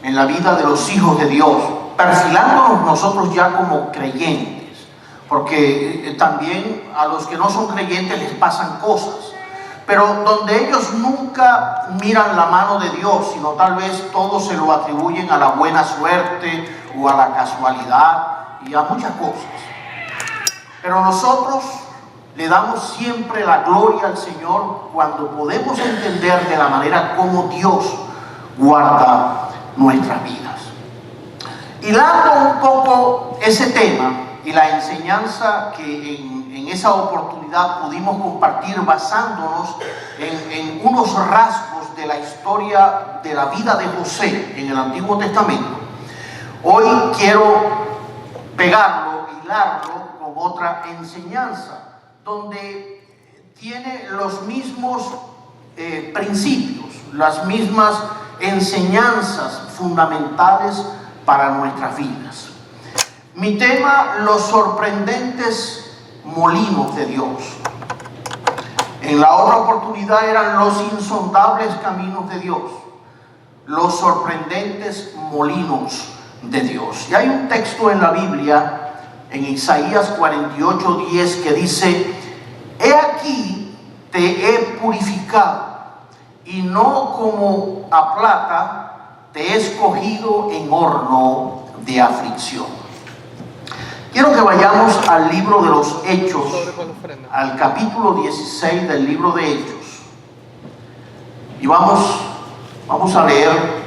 en la vida de los hijos de Dios, perfilándonos nosotros ya como creyentes, porque también a los que no son creyentes les pasan cosas, pero donde ellos nunca miran la mano de Dios, sino tal vez todo se lo atribuyen a la buena suerte o a la casualidad y a muchas cosas. Pero nosotros le damos siempre la gloria al Señor cuando podemos entender de la manera como Dios guarda nuestras vidas. Hilando un poco ese tema y la enseñanza que en esa oportunidad pudimos compartir basándonos en unos rasgos de la historia de la vida de José en el Antiguo Testamento, hoy quiero pegarlo, hilarlo con otra enseñanza donde tiene los mismos principios, las mismas enseñanzas fundamentales para nuestras vidas. Mi tema, los sorprendentes molinos de Dios. En la otra oportunidad eran los insondables caminos de Dios, los sorprendentes molinos de Dios. Y hay un texto en la Biblia, en Isaías 48:10, que dice: he aquí te he purificado, y no como a plata te he escogido en horno de aflicción. Quiero que vayamos al libro de los Hechos, al capítulo 16 del libro de Hechos, y vamos a leer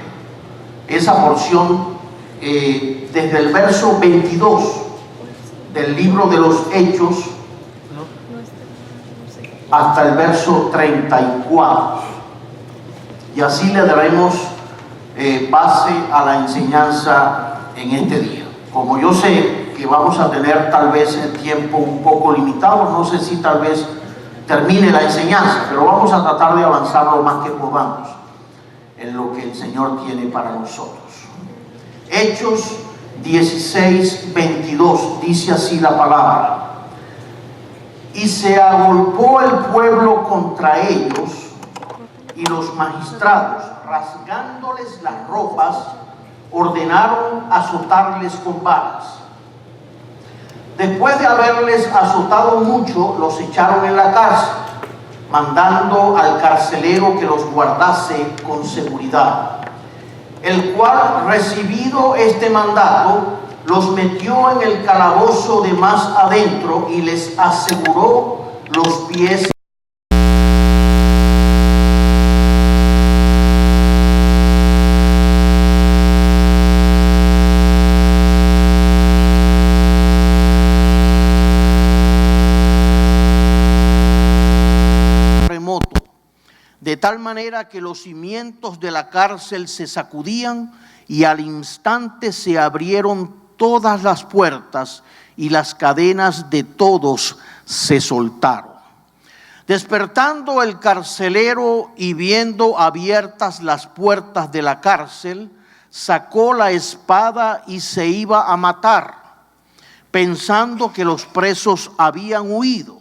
esa porción desde el verso 22 del libro de los Hechos hasta el verso 34, y así le daremos base a la enseñanza en este día. Como yo sé que vamos a tener tal vez el tiempo un poco limitado, no sé si tal vez termine la enseñanza, pero vamos a tratar de avanzar lo más que podamos en lo que el Señor tiene para nosotros. Hechos 16:22 dice así la palabra: y se agolpó el pueblo contra ellos, y los magistrados, rasgándoles las ropas, ordenaron azotarles con varas. Después de haberles azotado mucho, los echaron en la cárcel, mandando al carcelero que los guardase con seguridad, el cual, recibido este mandato, los metió en el calabozo de más adentro y les aseguró los pies. De tal manera que los cimientos de la cárcel se sacudían, y al instante se abrieron todas las puertas y las cadenas de todos se soltaron. Despertando el carcelero y viendo abiertas las puertas de la cárcel, sacó la espada y se iba a matar, pensando que los presos habían huido.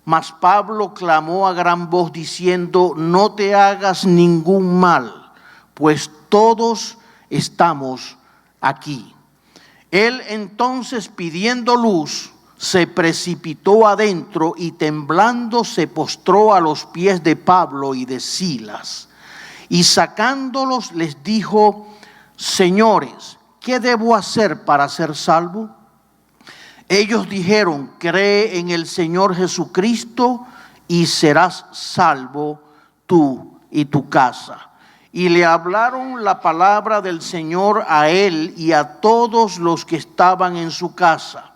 Mas Pablo clamó a gran voz diciendo: no te hagas ningún mal, pues todos estamos aquí. Él entonces, pidiendo luz, se precipitó adentro y temblando se postró a los pies de Pablo y de Silas. Y sacándolos les dijo: señores, ¿qué debo hacer para ser salvo? Ellos dijeron: cree en el Señor Jesucristo y serás salvo tú y tu casa. Y le hablaron la palabra del Señor a él y a todos los que estaban en su casa.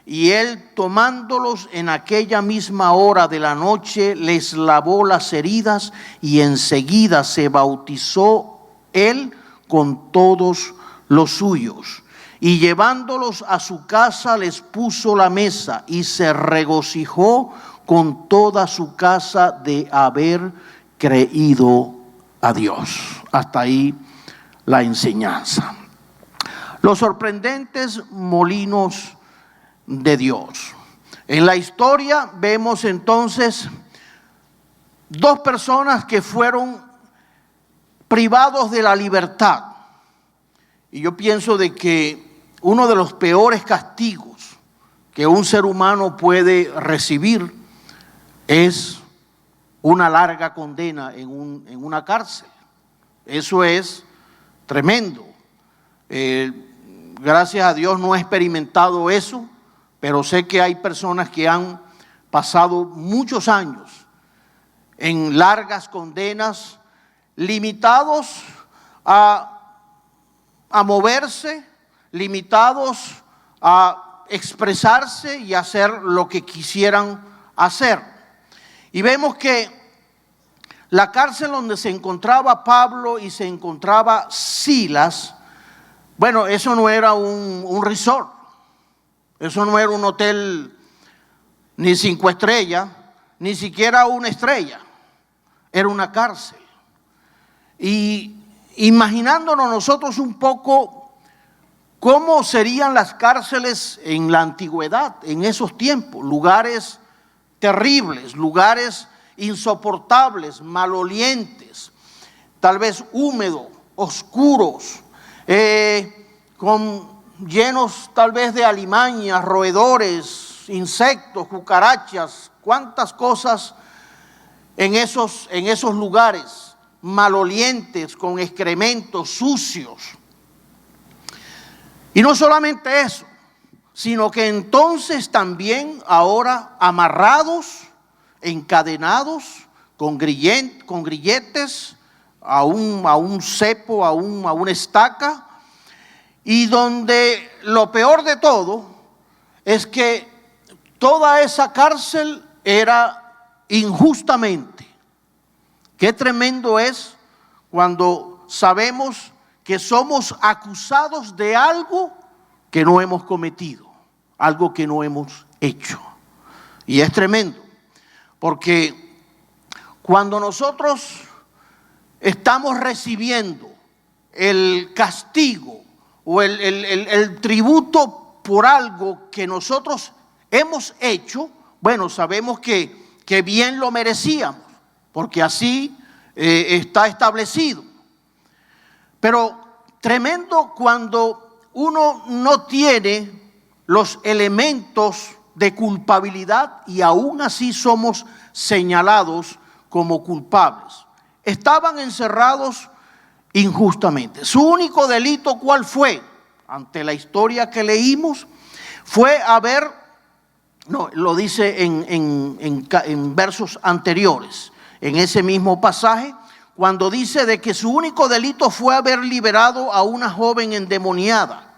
Y él, tomándolos en aquella misma hora de la noche, les lavó las heridas, y enseguida se bautizó él con todos los suyos. Y llevándolos a su casa les puso la mesa, y se regocijó con toda su casa de haber creído a Dios. Hasta ahí la enseñanza. Los sorprendentes molinos de Dios. En la historia vemos entonces dos personas que fueron privados de la libertad. Y yo pienso de que uno de los peores castigos que un ser humano puede recibir es una larga condena en una cárcel. Eso es tremendo. Gracias a Dios no he experimentado eso, pero sé que hay personas que han pasado muchos años en largas condenas, limitados a moverse, limitados a expresarse y hacer lo que quisieran hacer. Y vemos que la cárcel donde se encontraba Pablo y se encontraba Silas, bueno, eso no era un resort, eso no era un hotel ni 5 estrellas, ni siquiera una estrella, era una cárcel. Y imaginándonos nosotros un poco cómo serían las cárceles en la antigüedad, en esos tiempos, lugares terribles, lugares insoportables, malolientes, tal vez húmedos, oscuros, llenos tal vez de alimañas, roedores, insectos, cucarachas, cuántas cosas en esos lugares malolientes, con excrementos sucios. Y no solamente eso, sino que entonces también ahora amarrados, encadenados con grilletes a un cepo, a una estaca, y donde lo peor de todo es que toda esa cárcel era injustamente. Qué tremendo es cuando sabemos que somos acusados de algo que no hemos cometido, algo que no hemos hecho. Y es tremendo, porque cuando nosotros estamos recibiendo el castigo o el tributo por algo que nosotros hemos hecho, bueno, sabemos que bien lo merecíamos, porque así está establecido. Pero tremendo cuando uno no tiene los elementos de culpabilidad y aún así somos señalados como culpables. Estaban encerrados injustamente. Su único delito, ¿cuál fue? Ante la historia que leímos, fue lo dice en versos anteriores, en ese mismo pasaje, cuando dice de que su único delito fue haber liberado a una joven endemoniada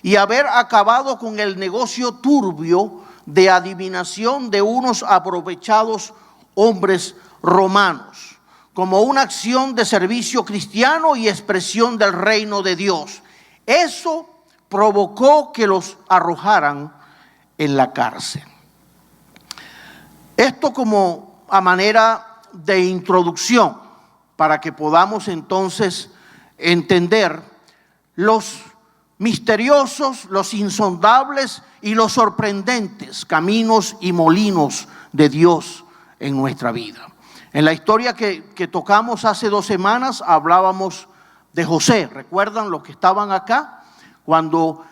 y haber acabado con el negocio turbio de adivinación de unos aprovechados hombres romanos, como una acción de servicio cristiano y expresión del reino de Dios. Eso provocó que los arrojaran en la cárcel. Esto como a manera de introducción, para que podamos entonces entender los misteriosos, los insondables y los sorprendentes caminos y molinos de Dios en nuestra vida. En la historia que tocamos hace 2 semanas hablábamos de José. ¿Recuerdan los que estaban acá? Cuando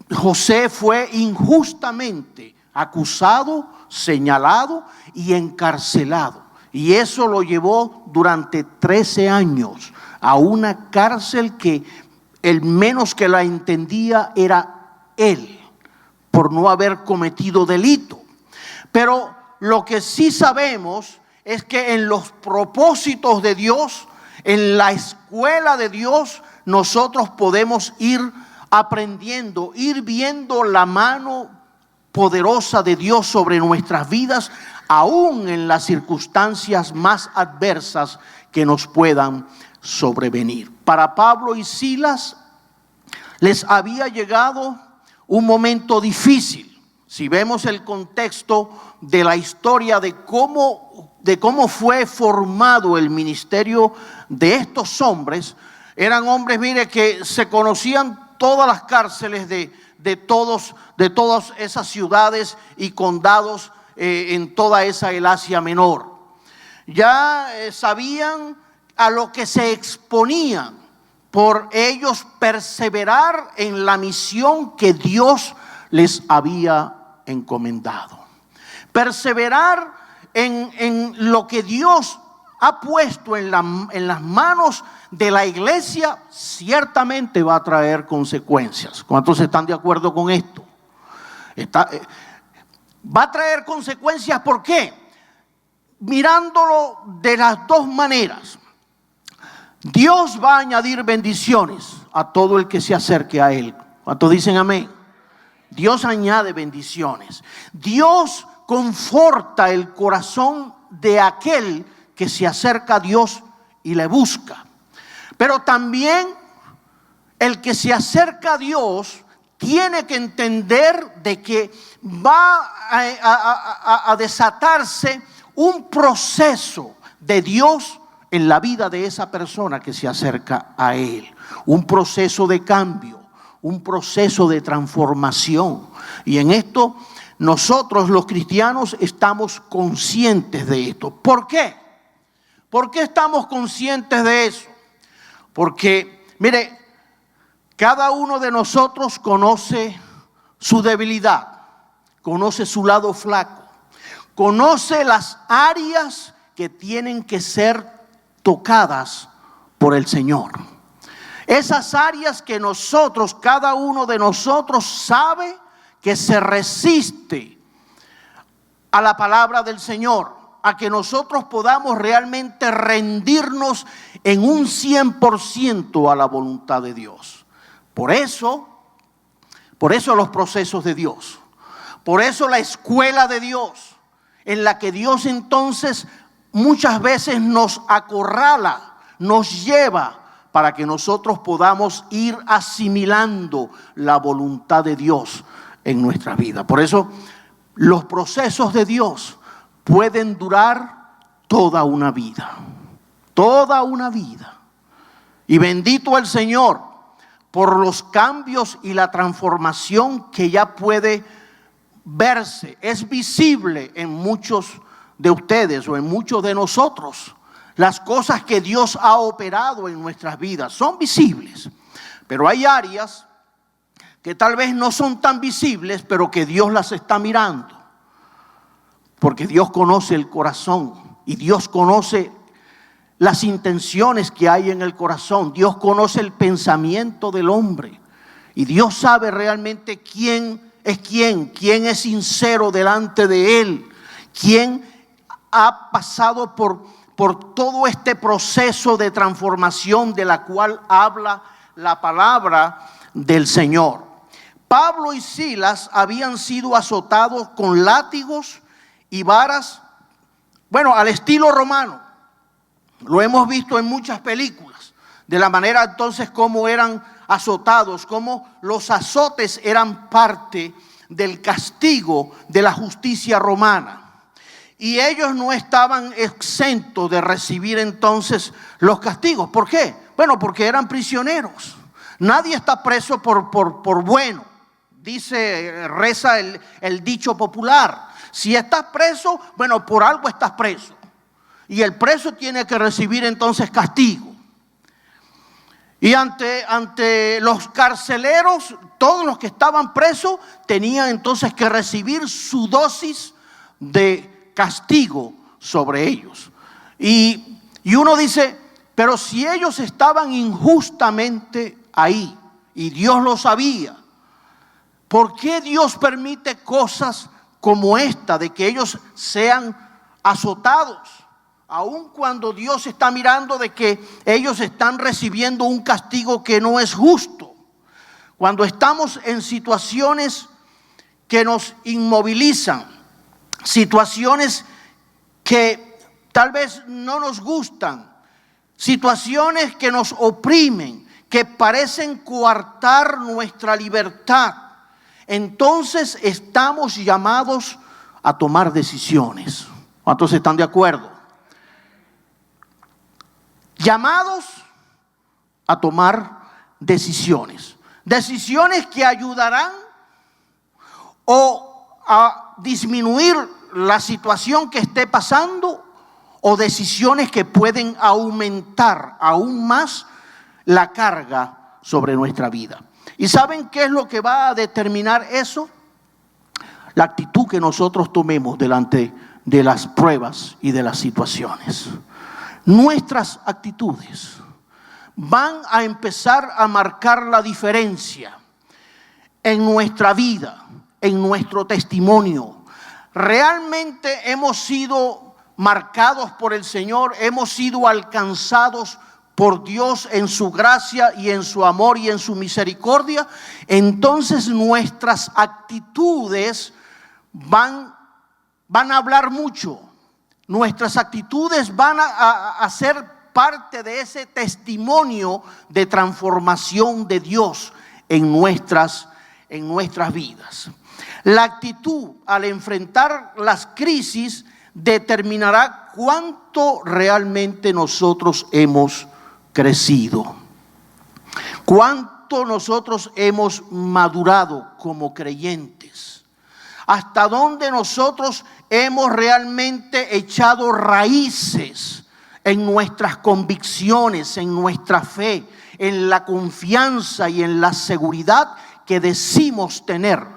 José fue injustamente acusado, señalado y encarcelado. Y eso lo llevó durante 13 años a una cárcel que el menos que la entendía era él, por no haber cometido delito. Pero lo que sí sabemos es que en los propósitos de Dios, en la escuela de Dios, nosotros podemos ir aprendiendo, ir viendo la mano poderosa de Dios sobre nuestras vidas, aún en las circunstancias más adversas que nos puedan sobrevenir. Para Pablo y Silas les había llegado un momento difícil. Si vemos el contexto de la historia de cómo fue formado el ministerio de estos hombres, eran hombres, mire, que se conocían todas las cárceles de todas esas ciudades y condados en toda esa el Asia Menor. Ya sabían a lo que se exponían por ellos perseverar en la misión que Dios les había encomendado. Perseverar en lo que Dios ha puesto en las manos de la iglesia ciertamente va a traer consecuencias. ¿Cuántos están de acuerdo con esto? Va a traer consecuencias, ¿por qué? Mirándolo de las dos maneras. Dios va a añadir bendiciones a todo el que se acerque a Él. ¿Cuántos dicen amén? Dios añade bendiciones. Dios conforta el corazón de aquel que se acerca a Dios y le busca. Pero también el que se acerca a Dios tiene que entender de que va a desatarse un proceso de Dios en la vida de esa persona que se acerca a Él. Un proceso de cambio, un proceso de transformación. Y en esto nosotros los cristianos estamos conscientes de esto. ¿Por qué? ¿Por qué estamos conscientes de eso? Porque, mire, cada uno de nosotros conoce su debilidad, conoce su lado flaco, conoce las áreas que tienen que ser tocadas por el Señor. Esas áreas que nosotros, cada uno de nosotros sabe que se resiste a la palabra del Señor, a que nosotros podamos realmente rendirnos en un 100% a la voluntad de Dios. Por eso los procesos de Dios, por eso la escuela de Dios, en la que Dios entonces muchas veces nos acorrala, nos lleva para que nosotros podamos ir asimilando la voluntad de Dios en nuestra vida. Por eso los procesos de Dios pueden durar toda una vida, toda una vida. Y bendito el Señor por los cambios y la transformación que ya puede verse, es visible en muchos de ustedes o en muchos de nosotros. Las cosas que Dios ha operado en nuestras vidas son visibles, pero hay áreas que tal vez no son tan visibles, pero que Dios las está mirando. Porque Dios conoce el corazón y Dios conoce las intenciones que hay en el corazón. Dios conoce el pensamiento del hombre y Dios sabe realmente quién es sincero delante de Él, quién ha pasado por todo este proceso de transformación de la cual habla la palabra del Señor. Pablo y Silas habían sido azotados con látigos y varas, bueno, al estilo romano. Lo hemos visto en muchas películas, de la manera entonces como eran azotados, como los azotes eran parte del castigo de la justicia romana. Y ellos no estaban exentos de recibir entonces los castigos. ¿Por qué? Bueno, porque eran prisioneros. Nadie está preso por bueno. Reza el dicho popular. Si estás preso, bueno, por algo estás preso. Y el preso tiene que recibir entonces castigo. Y ante los carceleros, todos los que estaban presos tenían entonces que recibir su dosis de castigo sobre ellos. Y uno dice, pero si ellos estaban injustamente ahí y Dios lo sabía, ¿por qué Dios permite cosas como esta de que ellos sean azotados? Aun cuando Dios está mirando de que ellos están recibiendo un castigo que no es justo. Cuando estamos en situaciones que nos inmovilizan, situaciones que tal vez no nos gustan, situaciones que nos oprimen, que parecen coartar nuestra libertad, entonces estamos llamados a tomar decisiones. ¿Cuántos están de acuerdo? Llamados a tomar decisiones. Decisiones que ayudarán o a disminuir la situación que esté pasando, o decisiones que pueden aumentar aún más la carga sobre nuestra vida. ¿Y saben qué es lo que va a determinar eso? La actitud que nosotros tomemos delante de las pruebas y de las situaciones. Nuestras actitudes van a empezar a marcar la diferencia en nuestra vida, en nuestro testimonio. Realmente hemos sido marcados por el Señor, hemos sido alcanzados por Dios en su gracia y en su amor y en su misericordia. Entonces nuestras actitudes van a hablar mucho. Nuestras actitudes van a ser parte de ese testimonio de transformación de Dios en nuestras vidas. La actitud al enfrentar las crisis determinará cuánto realmente nosotros hemos crecido, cuánto nosotros hemos madurado como creyentes, hasta dónde nosotros hemos realmente echado raíces en nuestras convicciones, en nuestra fe, en la confianza y en la seguridad que decimos tener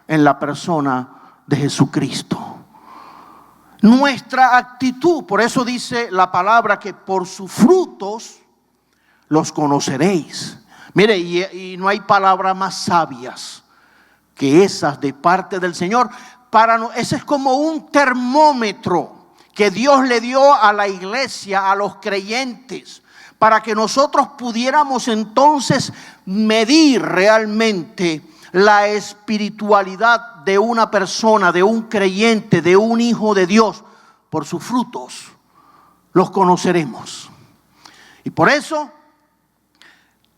en la persona de Jesucristo. Nuestra actitud, por eso dice la palabra que por sus frutos los conoceréis. Mire, y no hay palabras más sabias que esas de parte del Señor. Ese es como un termómetro que Dios le dio a la iglesia, a los creyentes, para que nosotros pudiéramos entonces medir realmente la espiritualidad de una persona, de un creyente, de un hijo de Dios. Por sus frutos los conoceremos. Y por eso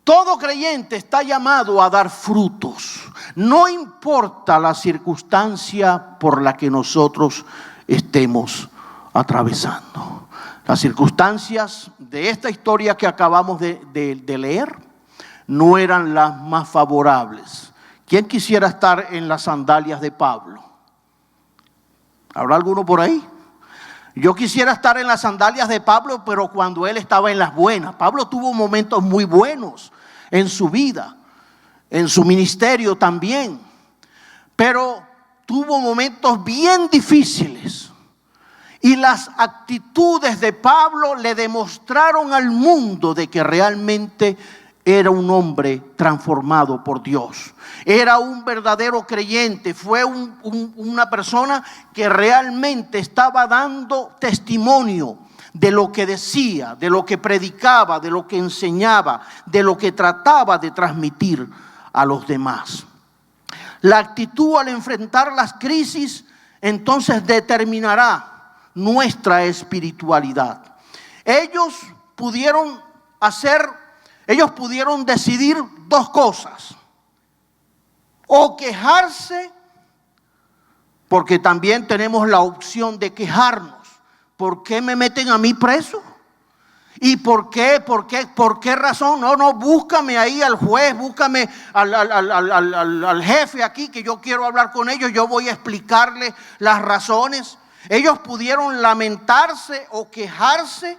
todo creyente está llamado a dar frutos. No importa la circunstancia por la que nosotros estemos atravesando. Las circunstancias de esta historia que acabamos de leer no eran las más favorables. ¿Quién quisiera estar en las sandalias de Pablo? ¿Habrá alguno por ahí? Yo quisiera estar en las sandalias de Pablo, pero cuando él estaba en las buenas. Pablo tuvo momentos muy buenos en su vida, en su ministerio también, pero tuvo momentos bien difíciles. Y las actitudes de Pablo le demostraron al mundo de que realmente era un hombre transformado por Dios. Era un verdadero creyente. Fue una persona que realmente estaba dando testimonio de lo que decía, de lo que predicaba, de lo que enseñaba, de lo que trataba de transmitir a los demás. La actitud al enfrentar las crisis entonces determinará nuestra espiritualidad. Ellos pudieron decidir dos cosas: o quejarse, porque también tenemos la opción de quejarnos. ¿Por qué me meten a mí preso? ¿Y por qué? ¿Por qué razón? No, búscame ahí al juez, búscame al jefe aquí, que yo quiero hablar con ellos, yo voy a explicarle las razones. Ellos pudieron lamentarse o quejarse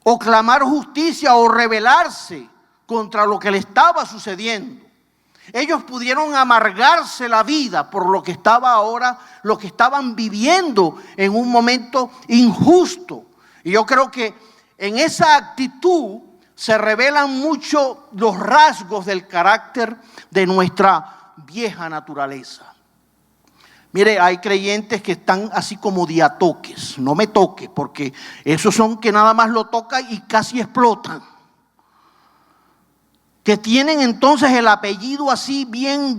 o clamar justicia o rebelarse contra lo que le estaba sucediendo. Ellos pudieron amargarse la vida por lo que estaba ahora, lo que estaban viviendo en un momento injusto. Y yo creo que en esa actitud se revelan mucho los rasgos del carácter de nuestra vieja naturaleza. Mire, hay creyentes que están así como de a toques. No me toque, porque esos son que nada más lo tocan y casi explotan. Que tienen entonces el apellido así bien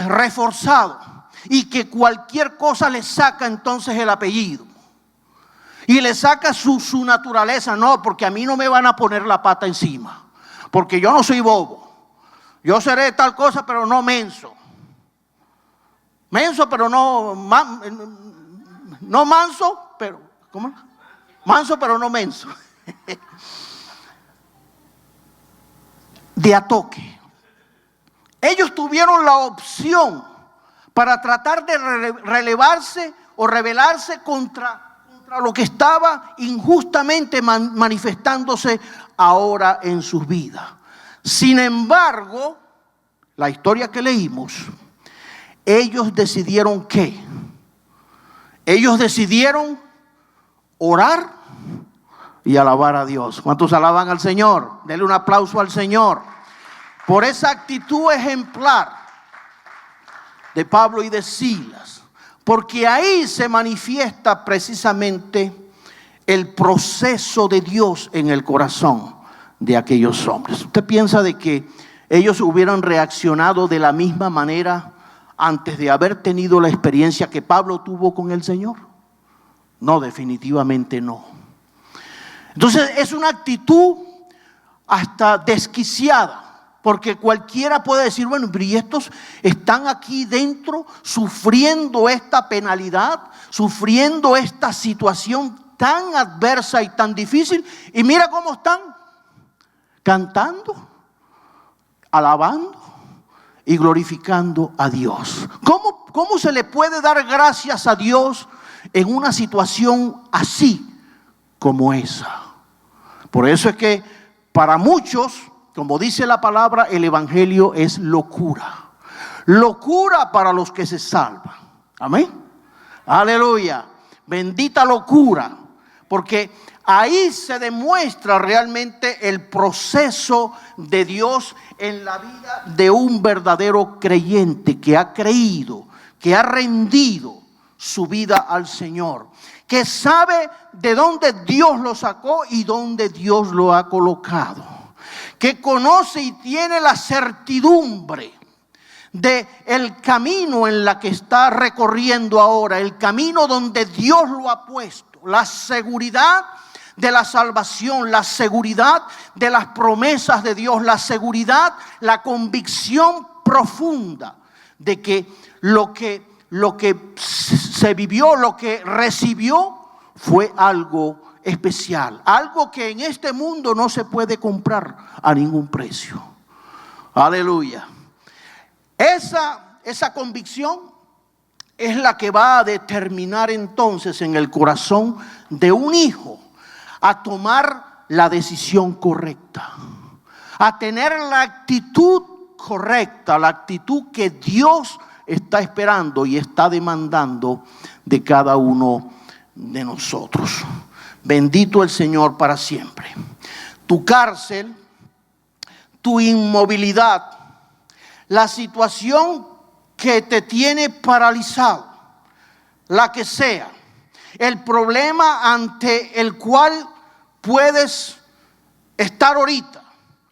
reforzado. Y que cualquier cosa le saca entonces el apellido. Y le saca su naturaleza. No, porque a mí no me van a poner la pata encima. Porque yo no soy bobo. Yo seré tal cosa, pero no menso. Menso, pero no manso, pero ¿cómo? Manso, pero no menso. De a toque. Ellos tuvieron la opción para tratar de relevarse o rebelarse contra contra lo que estaba injustamente manifestándose ahora en sus vidas. Sin embargo, la historia que leímos, ellos decidieron ¿qué? Ellos decidieron orar y alabar a Dios. ¿Cuántos alaban al Señor? Denle un aplauso al Señor por esa actitud ejemplar de Pablo y de Silas, porque ahí se manifiesta precisamente el proceso de Dios en el corazón de aquellos hombres. ¿Usted piensa de que ellos hubieran reaccionado de la misma manera antes de haber tenido la experiencia que Pablo tuvo con el Señor? No, definitivamente no. Entonces es una actitud hasta desquiciada, porque cualquiera puede decir, bueno, pero ¿y estos están aquí dentro sufriendo esta penalidad, sufriendo esta situación tan adversa y tan difícil? Y mira cómo están cantando, alabando y glorificando a Dios. ¿Cómo se le puede dar gracias a Dios en una situación así como esa? Por eso es que para muchos, como dice la palabra, el evangelio es locura. Locura para los que se salvan. Amén. Aleluya. Bendita locura. Porque ahí se demuestra realmente el proceso de Dios en la vida de un verdadero creyente que ha creído, que ha rendido su vida al Señor, que sabe de dónde Dios lo sacó y dónde Dios lo ha colocado, que conoce y tiene la certidumbre de el camino en la que está recorriendo ahora, el camino donde Dios lo ha puesto, la seguridad de la salvación, la seguridad de las promesas de Dios, la seguridad, la convicción profunda de que lo que se vivió, lo que recibió fue algo especial, algo que en este mundo no se puede comprar a ningún precio. Aleluya. Esa convicción es la que va a determinar entonces en el corazón de un hijo a tomar la decisión correcta, a tener la actitud correcta, la actitud que Dios está esperando y está demandando de cada uno de nosotros. Bendito el Señor para siempre. Tu cárcel, tu inmovilidad, la situación que te tiene paralizado, la que sea, el problema ante el cual puedes estar ahorita,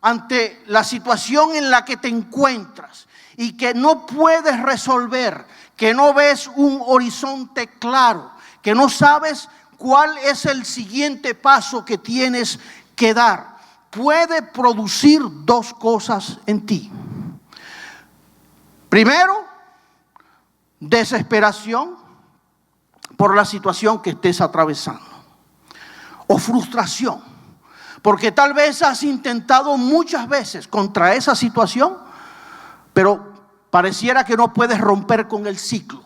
ante la situación en la que te encuentras y que no puedes resolver, que no ves un horizonte claro, que no sabes cuál es el siguiente paso que tienes que dar, puede producir dos cosas en ti. Primero, desesperación por la situación que estés atravesando, o frustración, porque tal vez has intentado muchas veces contra esa situación, pero pareciera que no puedes romper con el ciclo.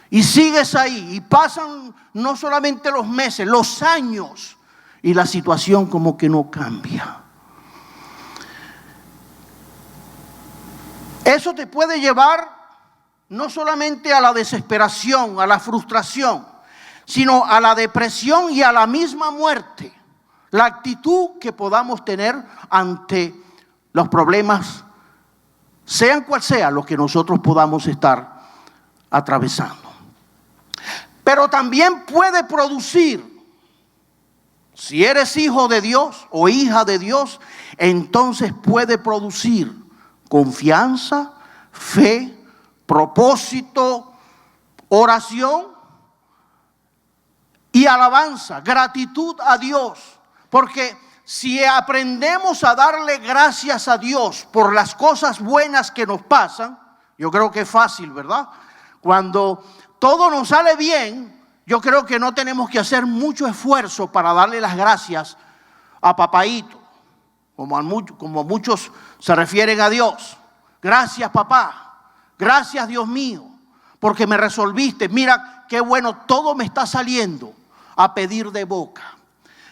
Y sigues ahí, y pasan no solamente los meses, los años, y la situación como que no cambia. Eso te puede llevar no solamente a la desesperación, a la frustración, sino a la depresión y a la misma muerte. La actitud que podamos tener ante los problemas, sean cual sea lo que nosotros podamos estar atravesando. Pero también puede producir, si eres hijo de Dios o hija de Dios, entonces puede producir confianza, fe, propósito, oración y alabanza, gratitud a Dios. Porque si aprendemos a darle gracias a Dios por las cosas buenas que nos pasan, yo creo que es fácil, ¿verdad? Cuando todo nos sale bien, yo creo que no tenemos que hacer mucho esfuerzo para darle las gracias a papaíto, como muchos se refieren a Dios. Gracias, papá. Gracias, Dios mío, porque me resolviste. Mira qué bueno, todo me está saliendo a pedir de boca.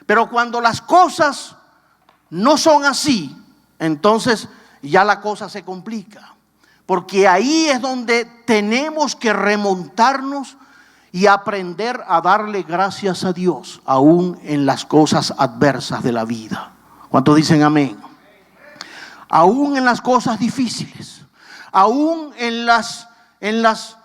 Pero cuando las cosas no son así, entonces ya la cosa se complica. Porque ahí es donde tenemos que remontarnos y aprender a darle gracias a Dios, aún en las cosas adversas de la vida. ¿Cuántos dicen amén? Aún en las cosas difíciles, aún en las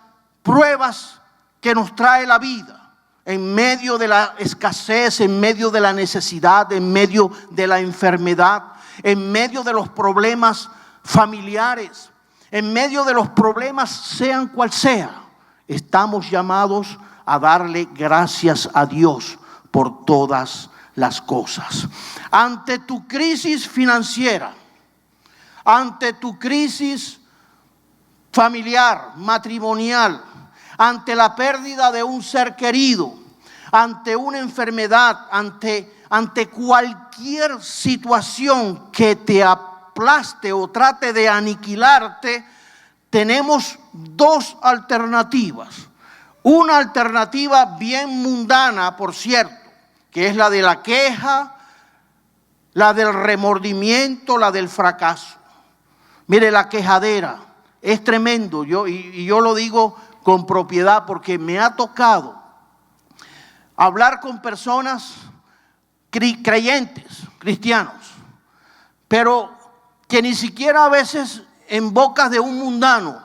pruebas que nos trae la vida, en medio de la escasez, en medio de la necesidad, en medio de la enfermedad, en medio de los problemas familiares, en medio de los problemas sean cual sea, estamos llamados a darle gracias a Dios por todas las cosas. Ante tu crisis financiera, ante tu crisis familiar, matrimonial, ante la pérdida de un ser querido, ante una enfermedad, ante cualquier situación que te aplaste o trate de aniquilarte, tenemos dos alternativas. Una alternativa bien mundana, por cierto, que es la de la queja, la del remordimiento, la del fracaso. Mire, la quejadera es tremendo. Yo lo digo con propiedad porque me ha tocado hablar con personas creyentes, cristianos, pero que ni siquiera a veces en bocas de un mundano,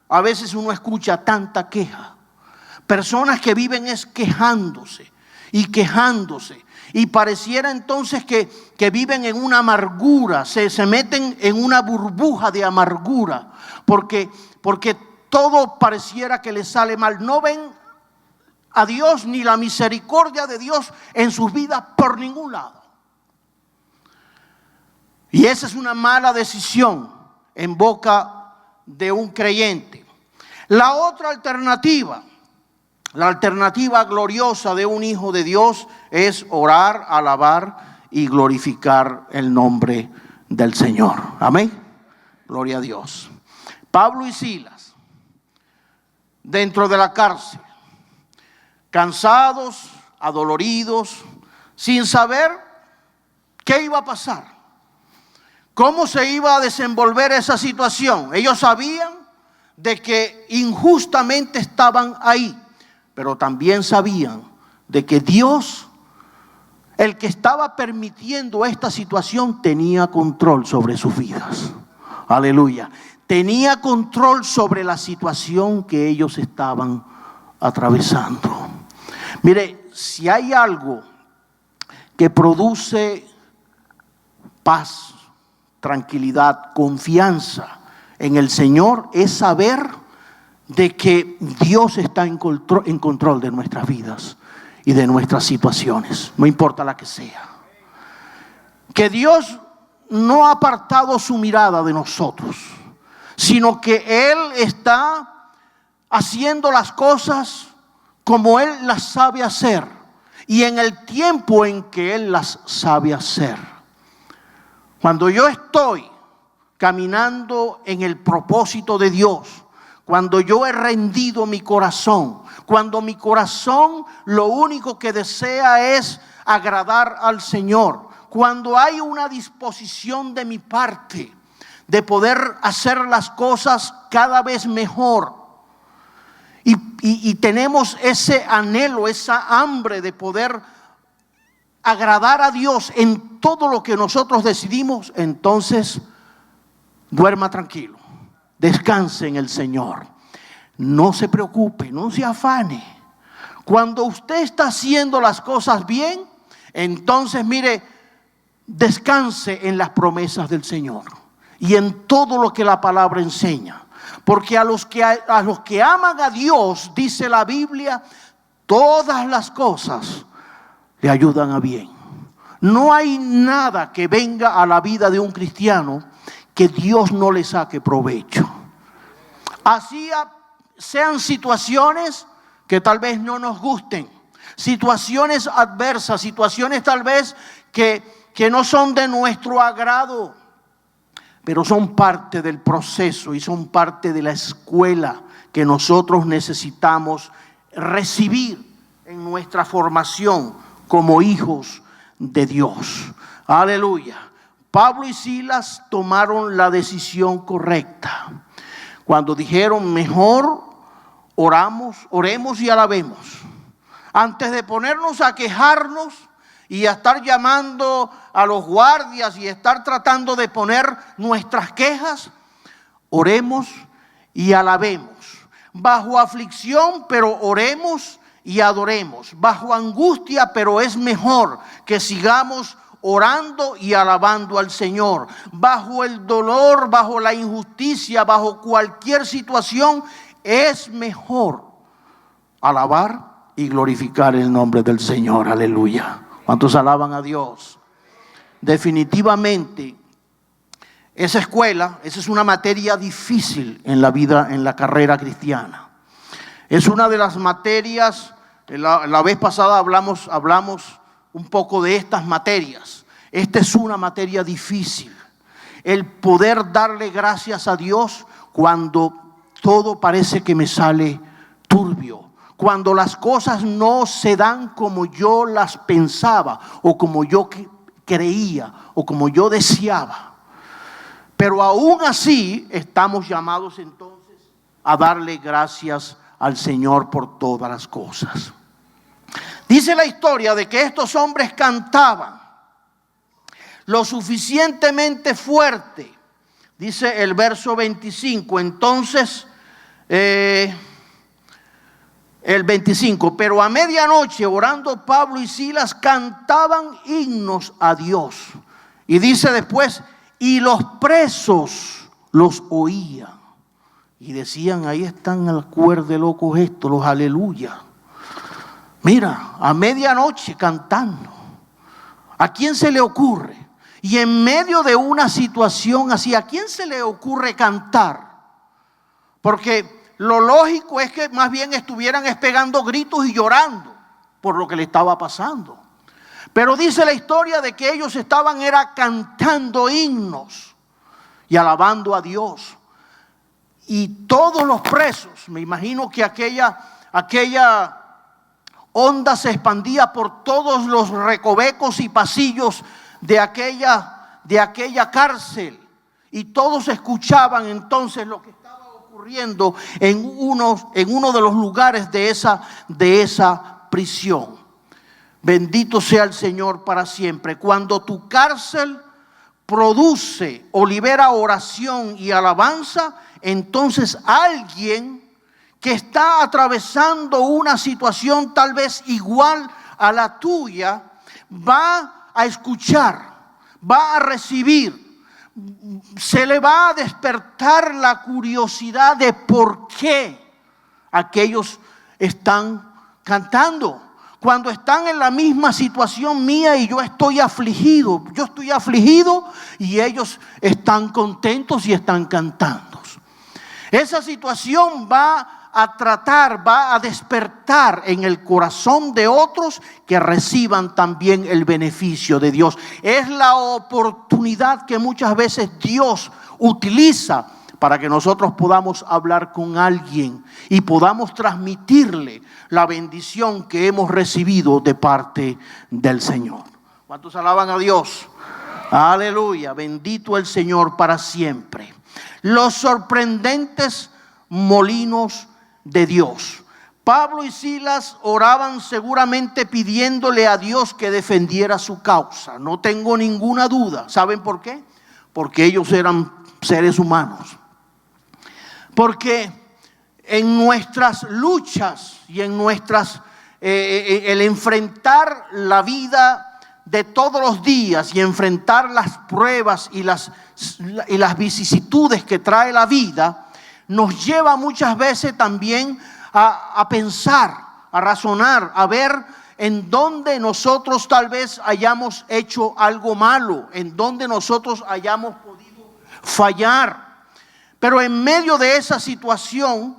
a veces uno escucha tanta queja. Personas que viven es quejándose y quejándose. Y pareciera entonces que viven en una amargura, se meten en una burbuja de amargura, porque todo pareciera que les sale mal. No ven a Dios ni la misericordia de Dios en sus vidas por ningún lado. Y esa es una mala decisión en boca de un creyente. La otra alternativa, la alternativa gloriosa de un hijo de Dios es orar, alabar y glorificar el nombre del Señor. Amén. Gloria a Dios. Pablo y Silas, dentro de la cárcel, cansados, adoloridos, sin saber qué iba a pasar, cómo se iba a desenvolver esa situación. Ellos sabían de que injustamente estaban ahí, pero también sabían de que Dios, el que estaba permitiendo esta situación, tenía control sobre sus vidas. Aleluya. Tenía control sobre la situación que ellos estaban atravesando. Mire, si hay algo que produce paz, tranquilidad, confianza en el Señor, es saber de que Dios está en control de nuestras vidas y de nuestras situaciones, no importa la que sea. Que Dios no ha apartado su mirada de nosotros, sino que Él está haciendo las cosas como Él las sabe hacer y en el tiempo en que Él las sabe hacer. Cuando yo estoy caminando en el propósito de Dios, cuando yo he rendido mi corazón, cuando mi corazón lo único que desea es agradar al Señor, cuando hay una disposición de mi parte de poder hacer las cosas cada vez mejor y tenemos ese anhelo, esa hambre de poder agradar a Dios en todo lo que nosotros decidimos, entonces duerma tranquilo, descanse en el Señor, no se preocupe, no se afane. Cuando usted está haciendo las cosas bien, entonces mire, descanse en las promesas del Señor y en todo lo que la palabra enseña. Porque a los que aman a Dios, dice la Biblia, todas las cosas le ayudan a bien. No hay nada que venga a la vida de un cristiano que Dios no le saque provecho. Así sean situaciones que tal vez no nos gusten, situaciones adversas, situaciones tal vez que no son de nuestro agrado, pero son parte del proceso y son parte de la escuela que nosotros necesitamos recibir en nuestra formación como hijos de Dios. Aleluya. Pablo y Silas tomaron la decisión correcta cuando dijeron: mejor oremos y alabemos, antes de ponernos a quejarnos y a estar llamando a los guardias y estar tratando de poner nuestras quejas. Oremos y alabemos. Bajo aflicción, pero oremos y adoremos. Bajo angustia, pero es mejor que sigamos orando y alabando al Señor. Bajo el dolor, bajo la injusticia, bajo cualquier situación, es mejor alabar y glorificar el nombre del Señor. Aleluya. ¿Cuántos alaban a Dios? Definitivamente, esa escuela, esa es una materia difícil en la vida, en la carrera cristiana. Es una de las materias, la vez pasada hablamos un poco de estas materias. Esta es una materia difícil. El poder darle gracias a Dios cuando todo parece que me sale turbio. Cuando las cosas no se dan como yo las pensaba, o como yo creía, o como yo deseaba. Pero aún así estamos llamados entonces a darle gracias al Señor por todas las cosas. Dice la historia de que estos hombres cantaban lo suficientemente fuerte. Dice el verso 25, entonces... el 25, pero a medianoche orando Pablo y Silas cantaban himnos a Dios. Y dice después, y los presos los oían. Y decían: ahí están al cuerde locos estos, los aleluya. Mira, a medianoche cantando. ¿A quién se le ocurre? Y en medio de una situación así, ¿a quién se le ocurre cantar? Porque lo lógico es que más bien estuvieran pegando gritos y llorando por lo que le estaba pasando. Pero dice la historia de que ellos estaban cantando himnos y alabando a Dios. Y todos los presos, me imagino que aquella onda se expandía por todos los recovecos y pasillos de aquella cárcel. Y todos escuchaban entonces lo que estaba ocurriendo en uno de los lugares de esa prisión. Bendito sea el Señor para siempre. Cuando tu cárcel produce o libera oración y alabanza, entonces alguien que está atravesando una situación tal vez igual a la tuya va a escuchar, va a recibir. Se le va a despertar la curiosidad de por qué aquellos están cantando. Cuando están en la misma situación mía y yo estoy afligido y ellos están contentos y están cantando. Esa situación va a despertar en el corazón de otros que reciban también el beneficio de Dios. Es la oportunidad que muchas veces Dios utiliza para que nosotros podamos hablar con alguien y podamos transmitirle la bendición que hemos recibido de parte del Señor. ¿Cuántos alaban a Dios? Aleluya, bendito el Señor para siempre. Los sorprendentes molinos de Dios. Pablo y Silas oraban seguramente pidiéndole a Dios que defendiera su causa. No tengo ninguna duda. ¿Saben por qué? Porque ellos eran seres humanos. Porque en nuestras luchas y en el enfrentar la vida de todos los días y enfrentar las pruebas y las vicisitudes que trae la vida, nos lleva muchas veces también a pensar, a razonar, a ver en dónde nosotros tal vez hayamos hecho algo malo, en dónde nosotros hayamos podido fallar. Pero en medio de esa situación,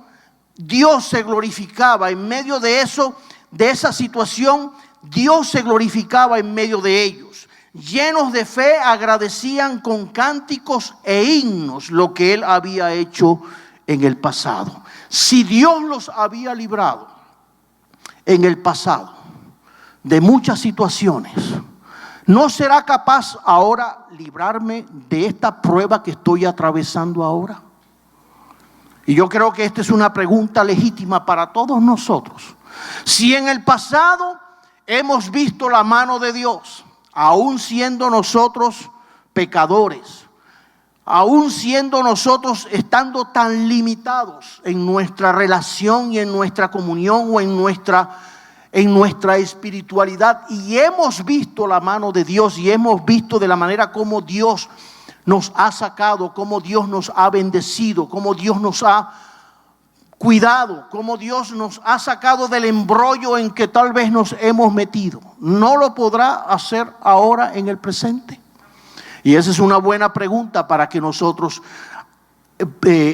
Dios se glorificaba. En medio de esa situación, Dios se glorificaba en medio de ellos. Llenos de fe, agradecían con cánticos e himnos lo que Él había hecho en el pasado. Si Dios los había librado en el pasado de muchas situaciones, ¿no será capaz ahora librarme de esta prueba que estoy atravesando ahora? Y yo creo que esta es una pregunta legítima para todos nosotros. Si en el pasado hemos visto la mano de Dios, aún siendo nosotros pecadores, aún siendo nosotros estando tan limitados en nuestra relación y en nuestra comunión o en nuestra espiritualidad, y hemos visto la mano de Dios y hemos visto de la manera como Dios nos ha sacado, como Dios nos ha bendecido, como Dios nos ha cuidado, como Dios nos ha sacado del embrollo en que tal vez nos hemos metido, ¿no lo podrá hacer ahora en el presente? Y esa es una buena pregunta para que nosotros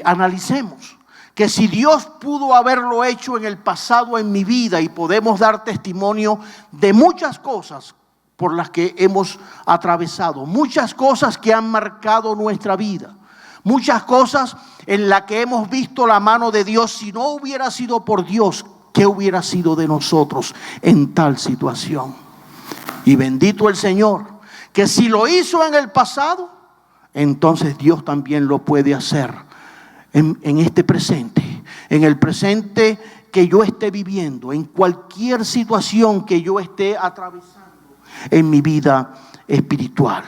analicemos. Que si Dios pudo haberlo hecho en el pasado en mi vida, y podemos dar testimonio de muchas cosas por las que hemos atravesado, muchas cosas que han marcado nuestra vida, muchas cosas en las que hemos visto la mano de Dios. Si no hubiera sido por Dios, ¿qué hubiera sido de nosotros en tal situación? Y bendito el Señor, que si lo hizo en el pasado, entonces Dios también lo puede hacer en este presente, en el presente que yo esté viviendo, en cualquier situación que yo esté atravesando en mi vida espiritual.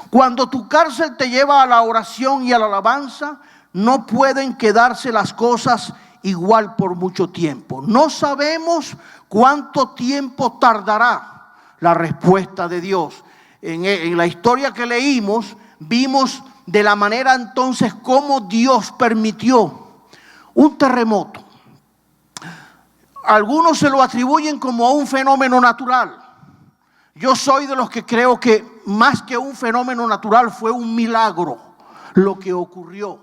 Cuando tu cárcel te lleva a la oración y a la alabanza, no pueden quedarse las cosas igual por mucho tiempo. No sabemos cuánto tiempo tardará la respuesta de Dios. En la historia que leímos, vimos de la manera entonces cómo Dios permitió un terremoto. Algunos se lo atribuyen como a un fenómeno natural. Yo soy de los que creo que más que un fenómeno natural fue un milagro lo que ocurrió.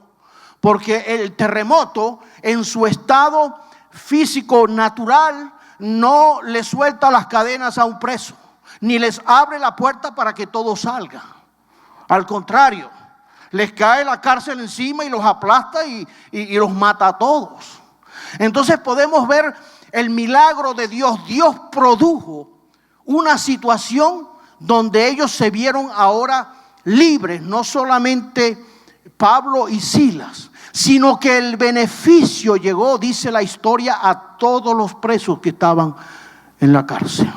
Porque el terremoto en su estado físico natural no le suelta las cadenas a un preso, ni les abre la puerta para que todo salga. Al contrario, les cae la cárcel encima y los aplasta y los mata a todos. Entonces podemos ver el milagro de Dios. Dios produjo una situación donde ellos se vieron ahora libres, no solamente Pablo y Silas, sino que el beneficio llegó, dice la historia, a todos los presos que estaban en la cárcel.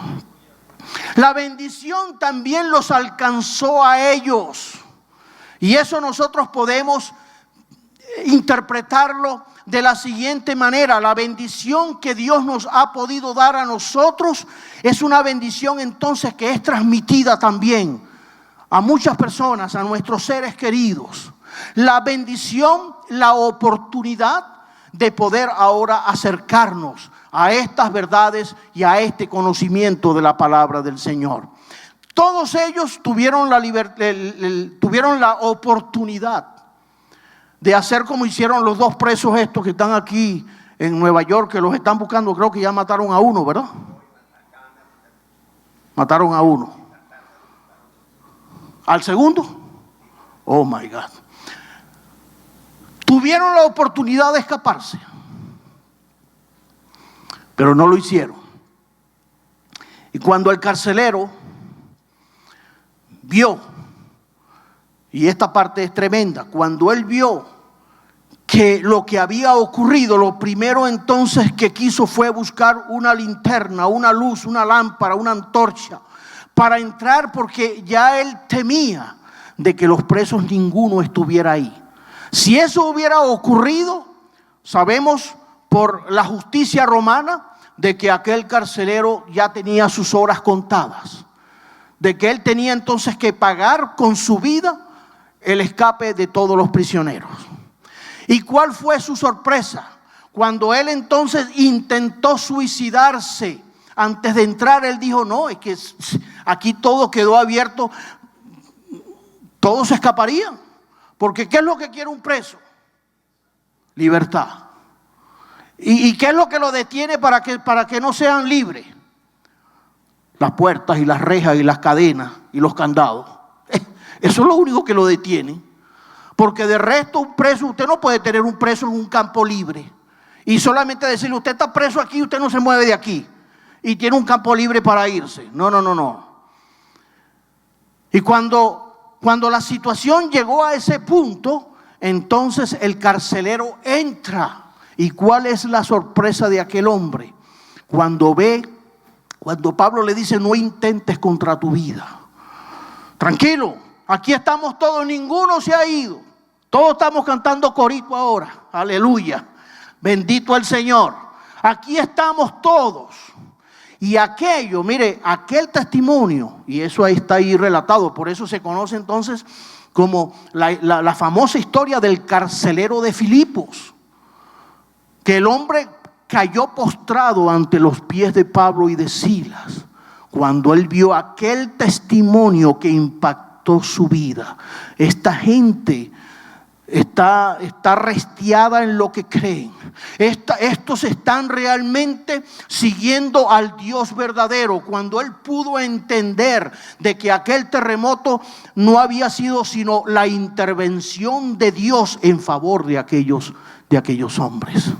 La bendición también los alcanzó a ellos, y eso nosotros podemos interpretarlo de la siguiente manera: la bendición que Dios nos ha podido dar a nosotros es una bendición entonces que es transmitida también a muchas personas, a nuestros seres queridos. La bendición, la oportunidad de poder ahora acercarnos a estas verdades y a este conocimiento de la palabra del Señor. Todos ellos tuvieron la oportunidad de hacer como hicieron los dos presos estos que están aquí en Nueva York, que los están buscando. Creo que ya mataron a uno, ¿verdad? Mataron a uno. ¿Al segundo? Oh my God. Tuvieron la oportunidad de escaparse, pero no lo hicieron. Y cuando el carcelero vio, y esta parte es tremenda, cuando él vio que lo que había ocurrido, lo primero entonces que quiso fue buscar una linterna, una luz, una lámpara, una antorcha para entrar, porque ya él temía de que los presos ninguno estuviera ahí. Si eso hubiera ocurrido, sabemos por la justicia romana de que aquel carcelero ya tenía sus horas contadas, de que él tenía entonces que pagar con su vida el escape de todos los prisioneros. ¿Y cuál fue su sorpresa? Cuando él entonces intentó suicidarse antes de entrar, él dijo: no, es que aquí todo quedó abierto, todos se escaparían. Porque ¿qué es lo que quiere un preso? Libertad. ¿Y qué es lo que lo detiene para que no sean libres? Las puertas y las rejas y las cadenas y los candados. Eso es lo único que lo detiene. Porque de resto un preso, usted no puede tener un preso en un campo libre y solamente decirle: usted está preso aquí, usted no se mueve de aquí, y tiene un campo libre para irse. No. Y cuando la situación llegó a ese punto, entonces el carcelero entra. ¿Y cuál es la sorpresa de aquel hombre? Cuando Pablo le dice: no intentes contra tu vida. Tranquilo, aquí estamos todos, ninguno se ha ido. Todos estamos cantando corito ahora. Aleluya. Bendito el Señor. Aquí estamos todos. Y aquello, mire, aquel testimonio, y eso ahí está ahí relatado, por eso se conoce entonces como la famosa historia del carcelero de Filipos, que el hombre cayó postrado ante los pies de Pablo y de Silas cuando él vio aquel testimonio que impactó su vida. Esta gente está restiada en lo que creen. Estos están realmente siguiendo al Dios verdadero. Cuando él pudo entender de que aquel terremoto no había sido sino la intervención de Dios en favor de aquellos hombres.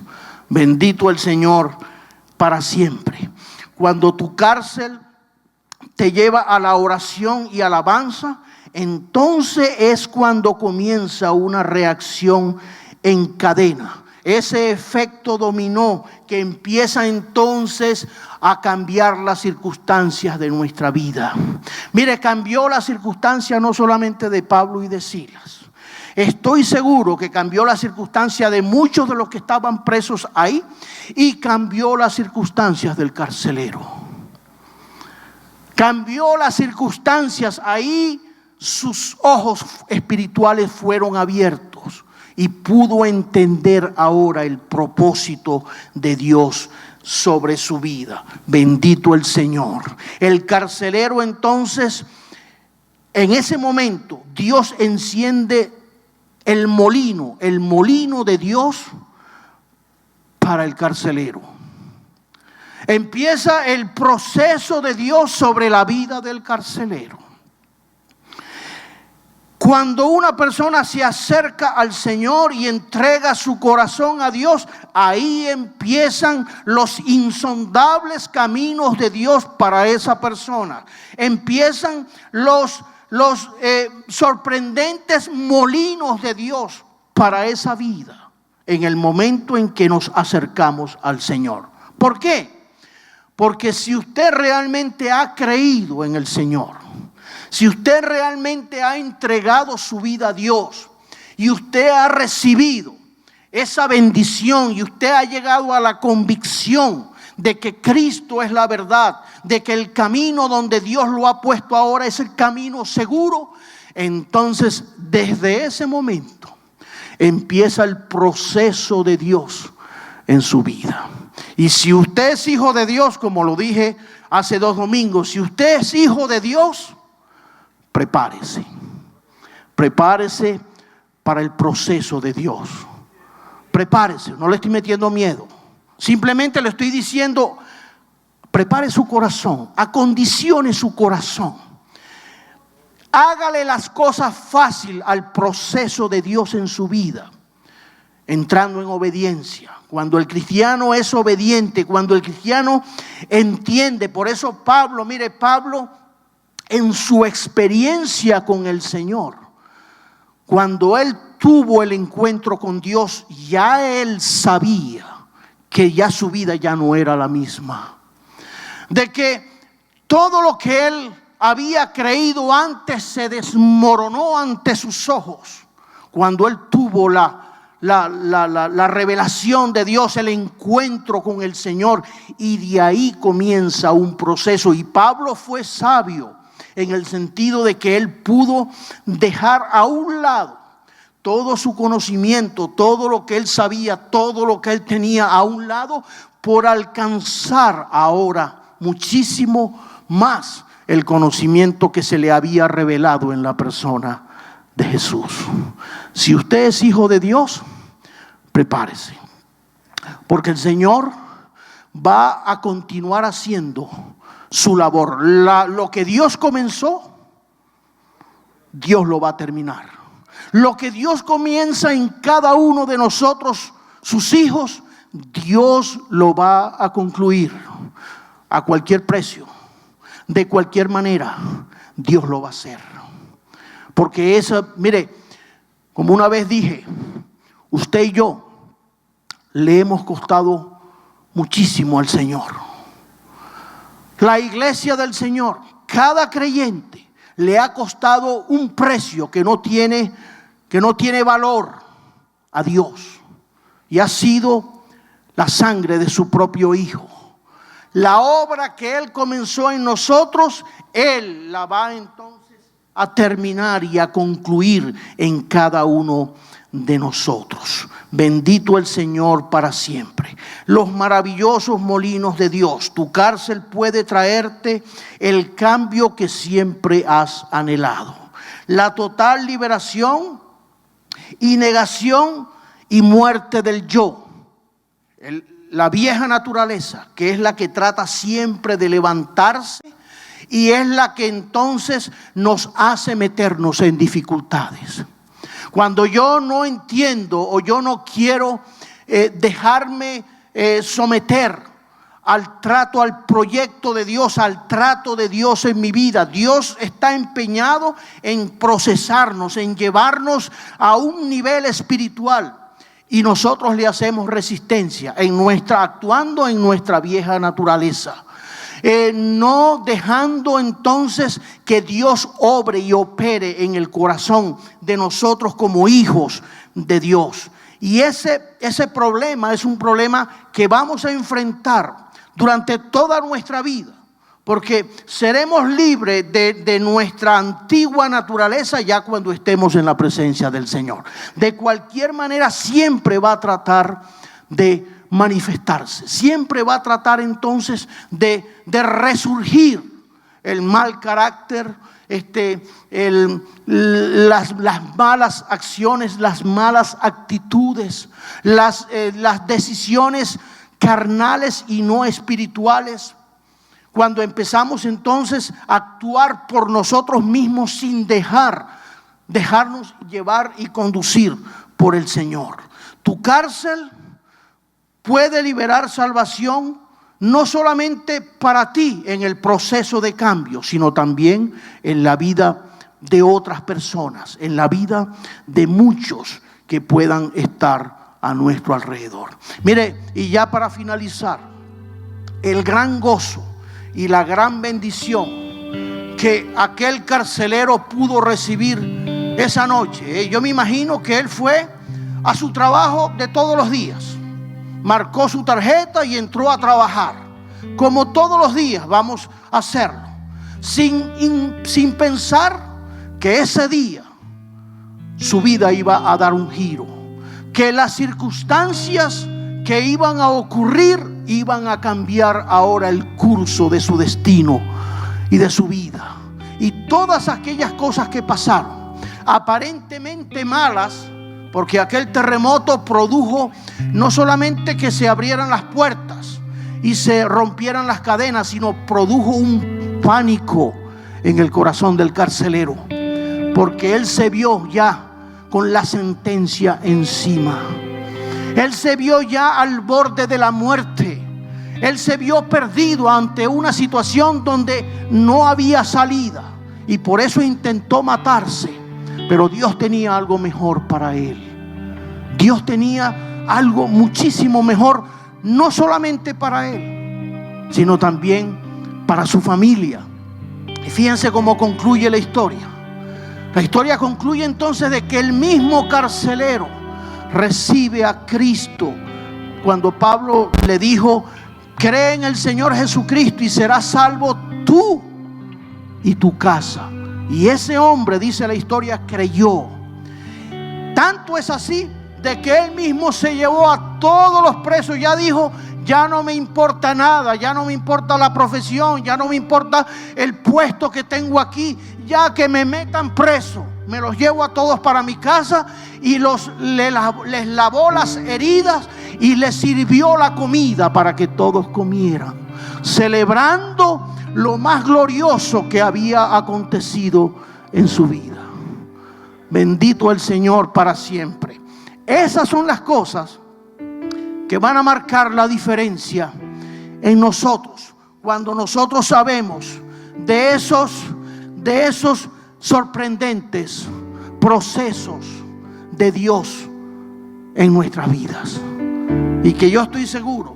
Bendito el Señor para siempre. Cuando tu cárcel te lleva a la oración y alabanza, entonces es cuando comienza una reacción en cadena. Ese efecto dominó que empieza entonces a cambiar las circunstancias de nuestra vida. Mire, cambió la circunstancia no solamente de Pablo y de Silas. Estoy seguro que cambió la circunstancia de muchos de los que estaban presos ahí, y cambió las circunstancias del carcelero. Cambió las circunstancias ahí. Sus ojos espirituales fueron abiertos y pudo entender ahora el propósito de Dios sobre su vida. Bendito el Señor. El carcelero entonces, en ese momento, Dios enciende el molino de Dios para el carcelero. Empieza el proceso de Dios sobre la vida del carcelero. Cuando una persona se acerca al Señor y entrega su corazón a Dios, ahí empiezan los insondables caminos de Dios para esa persona. Empiezan los sorprendentes molinos de Dios para esa vida en el momento en que nos acercamos al Señor. ¿Por qué? Porque si usted realmente ha creído en el Señor, si usted realmente ha entregado su vida a Dios y usted ha recibido esa bendición y usted ha llegado a la convicción de que Cristo es la verdad, de que el camino donde Dios lo ha puesto ahora es el camino seguro, entonces desde ese momento empieza el proceso de Dios en su vida. Y si usted es hijo de Dios, como lo dije hace 2 domingos, si usted es hijo de Dios, prepárese para el proceso de Dios. Prepárese, no le estoy metiendo miedo. Simplemente le estoy diciendo, prepare su corazón, acondicione su corazón. Hágale las cosas fácil al proceso de Dios en su vida, entrando en obediencia. Cuando el cristiano es obediente, cuando el cristiano entiende. Por eso Pablo, mire, Pablo en su experiencia con el Señor, cuando él tuvo el encuentro con Dios, ya él sabía que ya su vida ya no era la misma. De que todo lo que él había creído antes se desmoronó ante sus ojos. Cuando él tuvo la revelación de Dios, el encuentro con el Señor, y de ahí comienza un proceso. Y Pablo fue sabio en el sentido de que él pudo dejar a un lado todo su conocimiento, todo lo que él sabía, todo lo que él tenía a un lado, por alcanzar ahora muchísimo más el conocimiento que se le había revelado en la persona de Jesús. Si usted es hijo de Dios, prepárese, porque el Señor va a continuar haciendo su labor. Lo que Dios comenzó, Dios lo va a terminar. Lo que Dios comienza en cada uno de nosotros, sus hijos, Dios lo va a concluir a cualquier precio, de cualquier manera. Dios lo va a hacer. Porque mire, como una vez dije, usted y yo le hemos costado muchísimo al Señor. La iglesia del Señor, cada creyente le ha costado un precio que no tiene valor a Dios. Y ha sido la sangre de su propio Hijo. La obra que Él comenzó en nosotros, Él la va entonces a terminar y a concluir en cada uno de nosotros. Bendito el Señor para siempre. Los maravillosos molinos de Dios. Tu cárcel puede traerte el cambio que siempre has anhelado. La total liberación y negación y muerte del yo. La vieja naturaleza, que es la que trata siempre de levantarse y es la que entonces nos hace meternos en dificultades. Cuando yo no entiendo o yo no quiero dejarme someter al trato, al proyecto de Dios, al trato de Dios en mi vida, Dios está empeñado en procesarnos, en llevarnos a un nivel espiritual. Y nosotros le hacemos resistencia actuando en nuestra vieja naturaleza. No dejando entonces que Dios obre y opere en el corazón de nosotros como hijos de Dios. Y ese problema es un problema que vamos a enfrentar durante toda nuestra vida. Porque seremos libres de nuestra antigua naturaleza ya cuando estemos en la presencia del Señor. De cualquier manera siempre va a tratar de manifestarse. Siempre va a tratar entonces de resurgir el mal carácter, las malas acciones, las malas actitudes, las decisiones carnales y no espirituales. Cuando empezamos entonces a actuar por nosotros mismos sin dejarnos llevar y conducir por el Señor. Tu cárcel puede liberar salvación no solamente para ti en el proceso de cambio, sino también en la vida de otras personas, en la vida de muchos que puedan estar a nuestro alrededor. Mire, y ya para finalizar, el gran gozo y la gran bendición que aquel carcelero pudo recibir esa noche. Yo me imagino que él fue a su trabajo de todos los días. Marcó su tarjeta y entró a trabajar. Como todos los días vamos a hacerlo. Sin pensar que ese día su vida iba a dar un giro. Que las circunstancias que iban a ocurrir iban a cambiar ahora el curso de su destino y de su vida. Y todas aquellas cosas que pasaron, aparentemente malas, porque aquel terremoto produjo no solamente que se abrieran las puertas y se rompieran las cadenas, sino produjo un pánico en el corazón del carcelero, porque él se vio ya con la sentencia encima. Él se vio ya al borde de la muerte. Él se vio perdido ante una situación donde no había salida. Y por eso intentó matarse. Pero Dios tenía algo mejor para él. Dios tenía algo muchísimo mejor, no solamente para él, sino también para su familia. Y fíjense cómo concluye la historia. La historia concluye entonces de que el mismo carcelero recibe a Cristo cuando Pablo le dijo: cree en el Señor Jesucristo y serás salvo tú y tu casa. Y ese hombre, dice la historia, creyó. Tanto es así de que él mismo se llevó a todos los presos. Ya dijo: ya no me importa nada, ya no me importa la profesión, ya no me importa el puesto que tengo aquí, ya que me metan preso, me los llevo a todos para mi casa. Y les lavó las heridas y les sirvió la comida para que todos comieran, celebrando lo más glorioso que había acontecido en su vida. Bendito el Señor para siempre. Esas son las cosas que van a marcar la diferencia en nosotros, cuando nosotros sabemos de esos sorprendentes procesos de Dios en nuestras vidas. Y que yo estoy seguro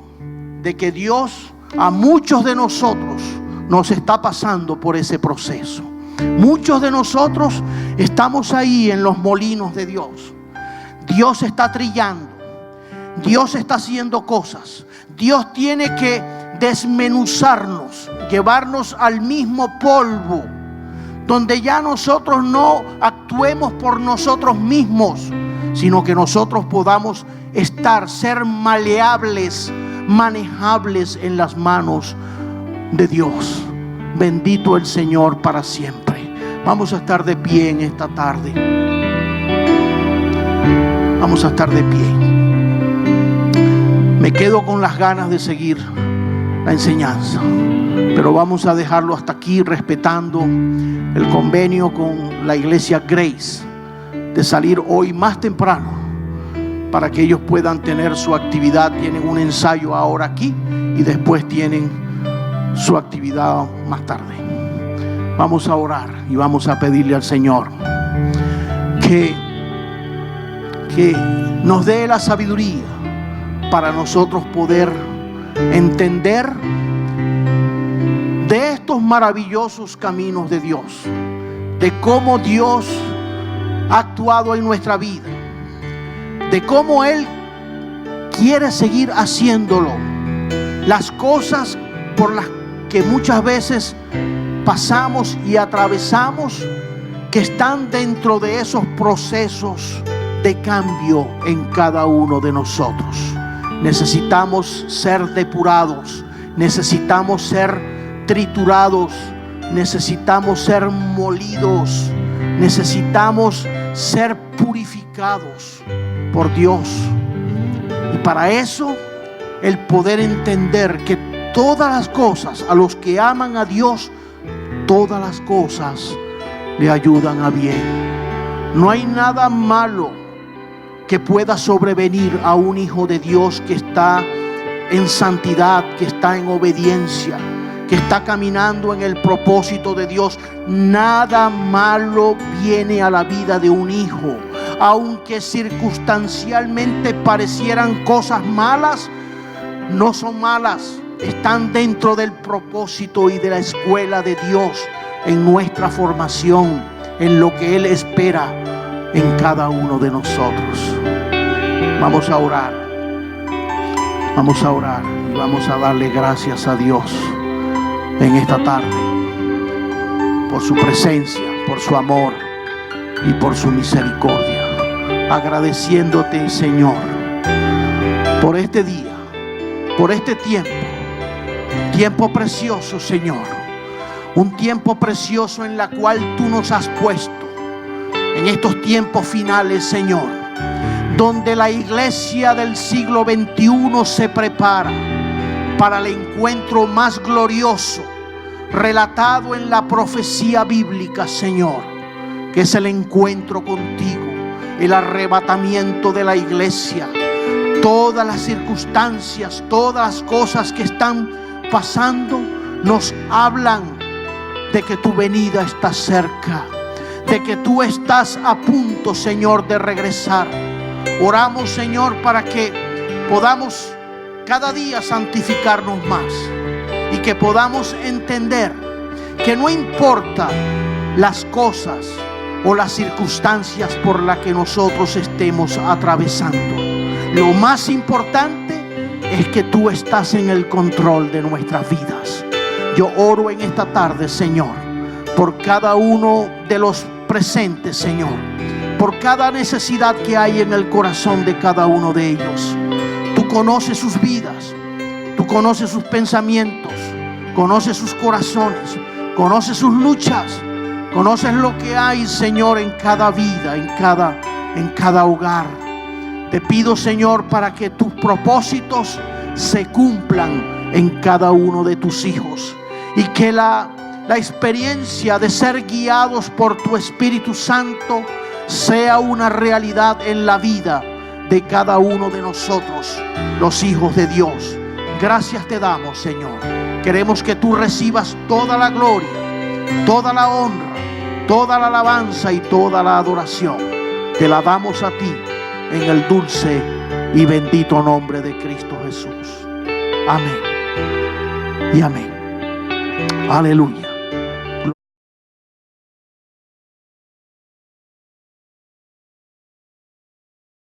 de que Dios a muchos de nosotros nos está pasando por ese proceso. Muchos de nosotros estamos ahí en los molinos de Dios. Dios está trillando, Dios está haciendo cosas. Dios tiene que desmenuzarnos, llevarnos al mismo polvo, donde ya nosotros no actuemos por nosotros mismos, sino que nosotros podamos ser maleables, manejables en las manos de Dios. Bendito el Señor para siempre. Vamos a estar de pie en esta tarde. Vamos a estar de pie. Me quedo con las ganas de seguir la enseñanza, pero vamos a dejarlo hasta aquí, respetando el convenio con la iglesia Grace de salir hoy más temprano para que ellos puedan tener su actividad. Tienen un ensayo ahora aquí y después tienen su actividad más tarde. Vamos a orar y vamos a pedirle al Señor que nos dé la sabiduría para nosotros poder entender de estos maravillosos caminos de Dios, de cómo Dios ha actuado en nuestra vida, de cómo Él quiere seguir haciéndolo, las cosas por las que muchas veces pasamos y atravesamos, que están dentro de esos procesos de cambio en cada uno de nosotros. Necesitamos ser depurados, necesitamos ser triturados, necesitamos ser molidos, necesitamos ser purificados por Dios. Y para eso, el poder entender que todas las cosas, a los que aman a Dios, todas las cosas le ayudan a bien. No hay nada malo que pueda sobrevenir a un hijo de Dios que está en santidad, que está en obediencia, que está caminando en el propósito de Dios. Nada malo viene a la vida de un hijo, aunque circunstancialmente parecieran cosas malas. No son malas, están dentro del propósito y de la escuela de Dios, en nuestra formación, en lo que Él espera en cada uno de nosotros. Vamos a orar y vamos a darle gracias a Dios en esta tarde por su presencia, por su amor y por su misericordia. Agradeciéndote, Señor, por este día, por este tiempo precioso, Señor, un tiempo precioso en la cual tú nos has puesto en estos tiempos finales, Señor, donde la iglesia del siglo XXI se prepara para el encuentro más glorioso relatado en la profecía bíblica, Señor, que es el encuentro contigo, el arrebatamiento de la iglesia. Todas las circunstancias, todas las cosas que están pasando nos hablan de que tu venida está cerca, de que tú estás a punto, Señor, de regresar. Oramos, Señor, para que podamos cada día santificarnos más y que podamos entender que no importa las cosas o las circunstancias por las que nosotros estemos atravesando. Lo más importante es que tú estás en el control de nuestras vidas. Yo oro en esta tarde, Señor, por cada uno de los presentes, Señor, por cada necesidad que hay en el corazón de cada uno de ellos. Tú conoces sus vidas, tú conoces sus pensamientos, conoces sus corazones, conoces sus luchas, conoces lo que hay, Señor, en cada vida, en cada hogar. Te pido, Señor, para que tus propósitos se cumplan en cada uno de tus hijos y que la experiencia de ser guiados por tu Espíritu Santo sea una realidad en la vida de cada uno de nosotros, los hijos de Dios. Gracias te damos, Señor. Queremos que tú recibas toda la gloria, toda la honra, toda la alabanza y toda la adoración. Te la damos a ti en el dulce y bendito nombre de Cristo Jesús. Amén y amén. Aleluya.